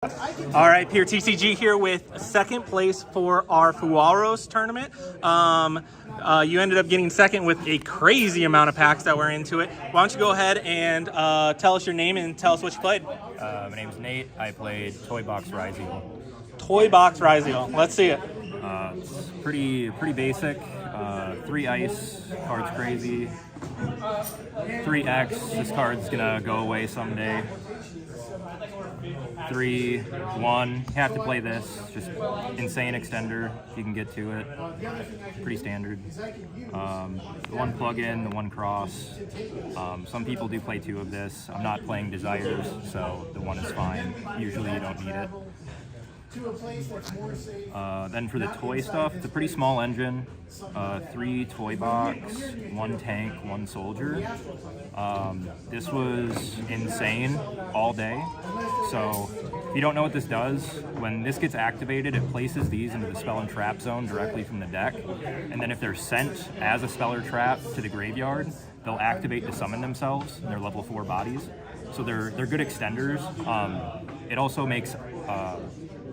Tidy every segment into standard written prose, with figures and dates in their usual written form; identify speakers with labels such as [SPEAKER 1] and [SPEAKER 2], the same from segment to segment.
[SPEAKER 1] All right, Pure TCG here with second place for our Fuwalos tournament. You ended up getting second with a crazy amount of packs that were into it. Why don't you go ahead and tell us your name and tell us what you played?
[SPEAKER 2] My name's Nate. I played Toybox Ryzeal.
[SPEAKER 1] Toybox Ryzeal. Let's see it.
[SPEAKER 2] It's pretty basic. 3 ice, card's crazy. 3X, this card's gonna go away someday. 3, 1, you have to play this. Just insane extender if you can get to it. Pretty standard. The 1 plug-in, the 1 cross. Some people do play 2 of this. I'm not playing Desires, so the 1 is fine. Usually you don't need it. Then for the toy stuff, it's a pretty small engine. 3 toy box, 1 tank, 1 soldier. This was insane all day. So if you don't know what this does, when this gets activated, it places these into the spell and trap zone directly from the deck. And then if they're sent as a spell or trap to the graveyard, they'll activate to summon themselves in their level 4 bodies. So they're good extenders. It also makes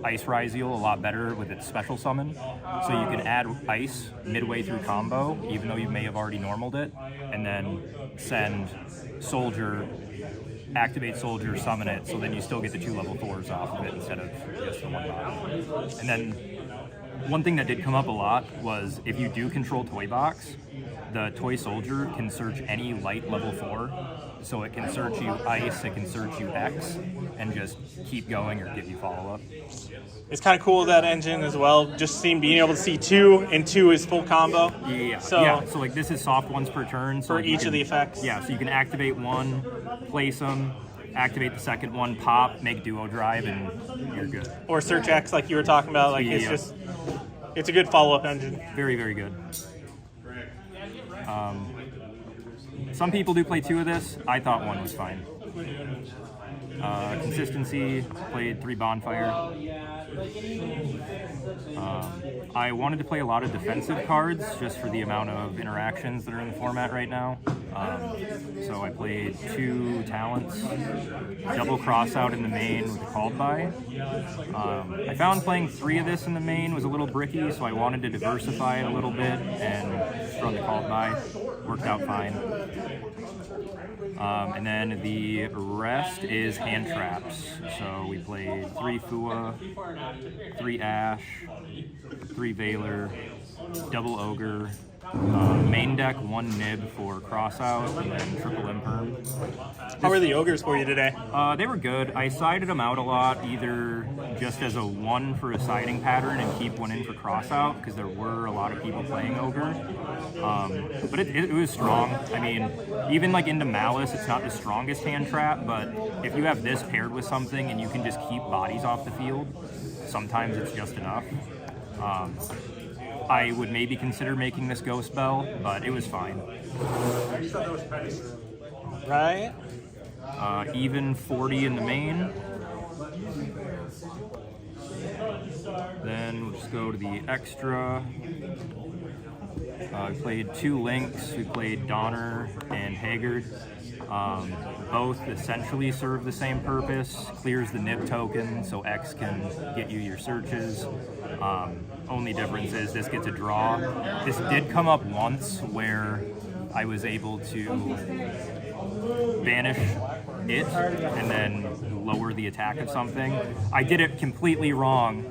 [SPEAKER 2] Ice Ryzeal a lot better with its special summon. So you can add Ice midway through combo, even though you may have already normaled it, and then send Soldier, activate Soldier, summon it, so then you still get the 2 level 4s off of it instead of just the 1 body. And then one thing that did come up a lot was if you do control Toybox, the Toy Soldier can search any light level 4. So it can search you Ice, it can search you X, and just keep going or give you follow-up.
[SPEAKER 1] It's kind of cool, that engine as well. Just being able to see 2, and 2 is full combo.
[SPEAKER 2] Yeah.
[SPEAKER 1] So
[SPEAKER 2] like this is soft ones per turn. So
[SPEAKER 1] for each of the effects.
[SPEAKER 2] Yeah, so you can activate 1, place them, activate the second one, pop, make duo drive, and you're good.
[SPEAKER 1] Or search X like you were talking about. Like it's a good follow-up engine.
[SPEAKER 2] Very, very good. Some people do play 2 of this. I thought 1 was fine. Consistency, played 3 Bonfire. I wanted to play a lot of defensive cards just for the amount of interactions that are in the format right now. So I played 2 Talents, double cross out in the main with a Called By. I found playing 3 of this in the main was a little bricky, so I wanted to diversify it a little bit and just run the Called By. Worked out fine. And then the rest is hand traps. So we played 3 Fua, 3 Ash, 3 Veiler, double Ogre, main deck 1 Nib for cross out, and then triple Imperm.
[SPEAKER 1] How were the Ogres for you today?
[SPEAKER 2] They were good. I sided them out a lot, either just as a 1 for a siding pattern and keep 1 in for cross out, because there were a lot of people playing Ogre. But it was strong. I mean, even like into Malice, it's not the strongest hand trap, but if you have this paired with something and you can just keep bodies off the field, sometimes it's just enough. I would maybe consider making this Ghost Bell, but it was fine.
[SPEAKER 1] Right?
[SPEAKER 2] Even 40 in the main. Then we'll just go to the extra. We played 2 Links. We played Donner and Haggard. Both essentially serve the same purpose. Clears the Nib token, so X can get you your searches. Only difference is this gets a draw. This did come up once where I was able to banish it and then lower the attack of something. I did it completely wrong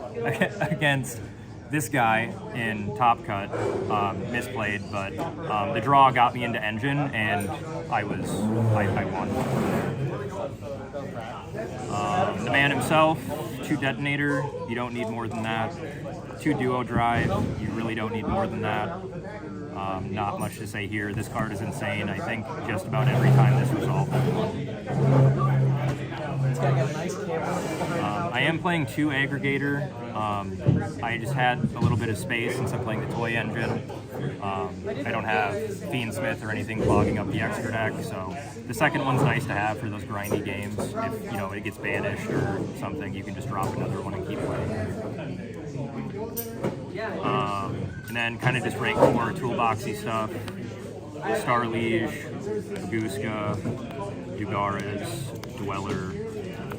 [SPEAKER 2] against this guy in Top Cut, misplayed, but the draw got me into Engine and I won. The man himself, 2 Detonator, you don't need more than that. 2 Duo Drive, you really don't need more than that. Not much to say here. This card is insane. I think just about every time this resolved. I am playing 2 Aggregator. I just had a little bit of space since I'm playing the toy engine. I don't have Fiendsmith or anything clogging up the extra deck, so the second one's nice to have for those grindy games. If it gets banished or something, you can just drop another one and keep playing. And then kind of just rank more toolboxy stuff. Star Liege, Guska, Dugares, Dweller,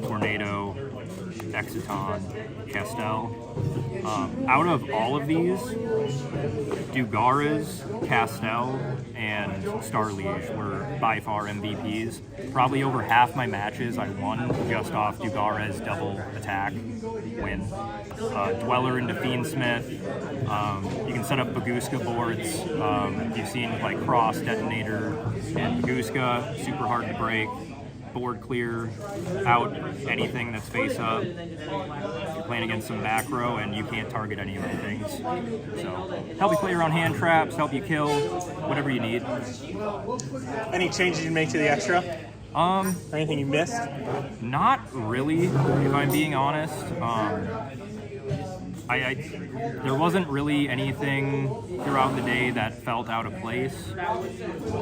[SPEAKER 2] Tornado, Exiton, Castel. Out of all of these, Dugaras, Castel, and Starliege were by far MVPs. Probably over half my matches I won just off Dugaras double attack win. Dweller into Fiendsmith. You can set up Baguska boards. You've seen like Cross, Detonator, and Baguska, super hard to break. Board clear, out anything that's face up. You're playing against some back row and you can't target any of the things. So help you play around hand traps, help you kill, whatever you need.
[SPEAKER 1] Any changes you make to the extra? Or anything you missed?
[SPEAKER 2] Not really, if I'm being honest. There wasn't really anything throughout the day that felt out of place.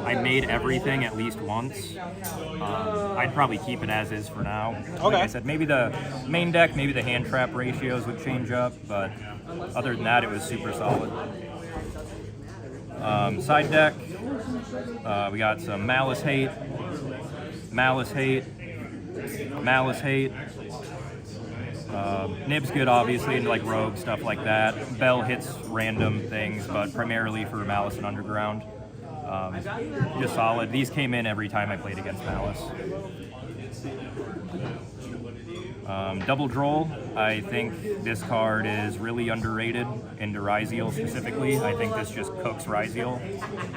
[SPEAKER 2] I made everything at least once. I'd probably keep it as is for now.
[SPEAKER 1] Okay.
[SPEAKER 2] Like I said, maybe the main deck, maybe the hand trap ratios would change up, but other than that, it was super solid. Side deck, we got some Malice Hate, Malice Hate, Malice Hate. Nib's good, obviously, into like Rogue, stuff like that. Bell hits random things, but primarily for Malice and Underground. Just solid. These came in every time I played against Malice. Double Droll, I think this card is really underrated into Ryzeal specifically. I think this just cooks Ryzeal,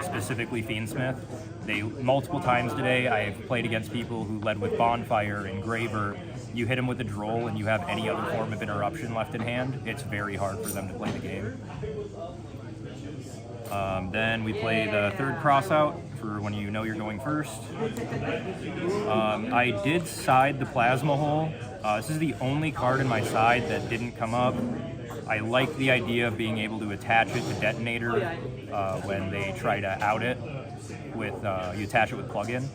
[SPEAKER 2] specifically Fiendsmith. Multiple times today, I've played against people who led with Bonfire and Graver. You hit them with a Droll and you have any other form of interruption left in hand, it's very hard for them to play the game. Then we play the third crossout for when you know you're going first. I did side the Plasma Hole. This is the only card in my side that didn't come up. I like the idea of being able to attach it to Detonator when they try to out it with, you attach it with plug-in.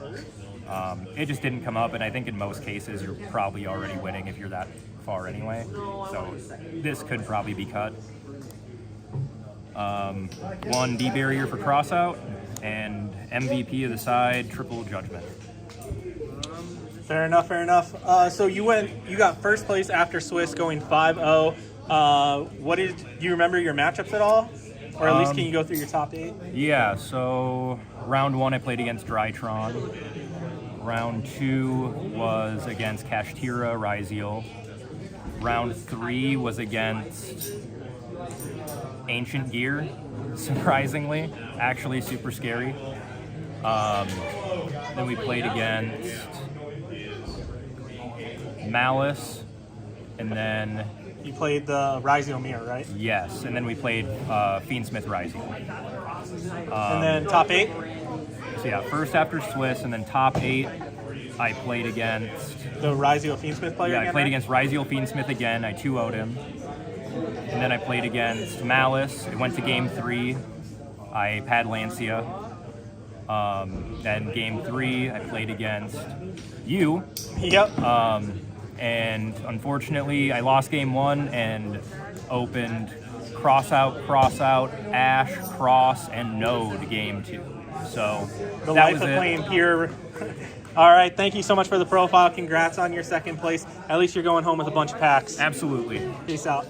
[SPEAKER 2] It just didn't come up, and I think in most cases you're probably already winning if you're that far anyway. So this could probably be cut. One D-barrier for crossout, and MVP of the side, triple judgment.
[SPEAKER 1] Fair enough, fair enough. So you got first place after Swiss going 5-0. Do you remember your matchups at all? Or at least can you go through your top 8?
[SPEAKER 2] Yeah, so round 1 I played against Drytron. Round 2 was against Kashtira, Ryzeal. Round 3 was against Ancient Gear, surprisingly. Actually super scary. Then we played against Malice, and then...
[SPEAKER 1] You played the Ryzeal Mirror, right?
[SPEAKER 2] Yes, and then we played Fiendsmith Ryzeal.
[SPEAKER 1] And then top 8?
[SPEAKER 2] So yeah, first after Swiss, and then top 8, I played against...
[SPEAKER 1] The Ryzeal Fiendsmith player again,
[SPEAKER 2] I played
[SPEAKER 1] right?
[SPEAKER 2] against Ryzeal Fiendsmith again. I 2-0'd him. And then I played against Malice. It went to game 3. I had Lancia. Then game 3, I played against you.
[SPEAKER 1] Yep.
[SPEAKER 2] And unfortunately, I lost game 1 and opened cross out, Ash, Cross, and Node game 2. So
[SPEAKER 1] The
[SPEAKER 2] that
[SPEAKER 1] life
[SPEAKER 2] was
[SPEAKER 1] of
[SPEAKER 2] it.
[SPEAKER 1] playing pure. All right, thank you so much for the profile. Congrats on your second place. At least you're going home with a bunch of packs.
[SPEAKER 2] Absolutely.
[SPEAKER 1] Peace out.